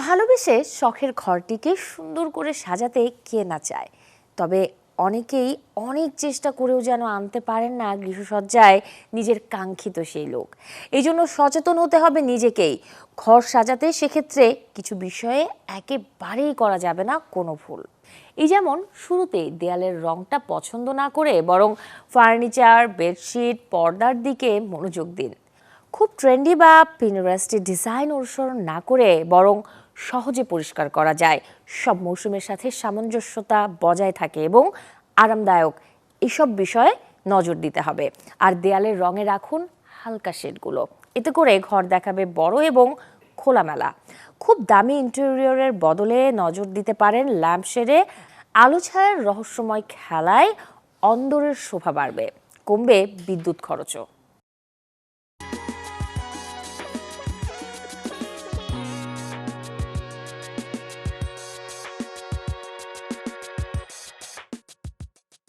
ভালোবেসে শখের ঘরটিকে সুন্দর করে সাজাতে কে না চায়, তবে অনেকেই অনেক চেষ্টা করেও যেন আনতে পারেন না গৃহসজ্জায় নিজের কাঙ্ক্ষিত সেই লোক। এই জন্য সচেতন হতে হবে নিজেকেই। ঘর সাজাতে সেক্ষেত্রে কিছু বিষয়ে একেবারেই করা যাবে না কোনো ভুল। এই যেমন শুরুতে দেয়ালের রংটা পছন্দ না করে বরং ফার্নিচার, বেডশিট, পর্দার দিকে মনোযোগ দিন। খুব ট্রেন্ডি বা পিনটারেস্টের ডিজাইন অনুসরণ না করে বরং সহজে পরিষ্কার করা যায়, সব মৌসুমের সাথে সামঞ্জস্যতা বজায় থাকে এবং আরামদায়ক, এসব বিষয়ে নজর দিতে হবে। আর দেয়ালের রঙে রাখুন হালকা শেডগুলো, এতে করে ঘর দেখাবে বড় এবং খোলামেলা। খুব দামি ইন্টেরিয়রের বদলে নজর দিতে পারেন ল্যাম্প শেডে। আলো ছায়ার রহস্যময় খেলায় অন্দরের শোভা বাড়বে, কমবে বিদ্যুৎ খরচও।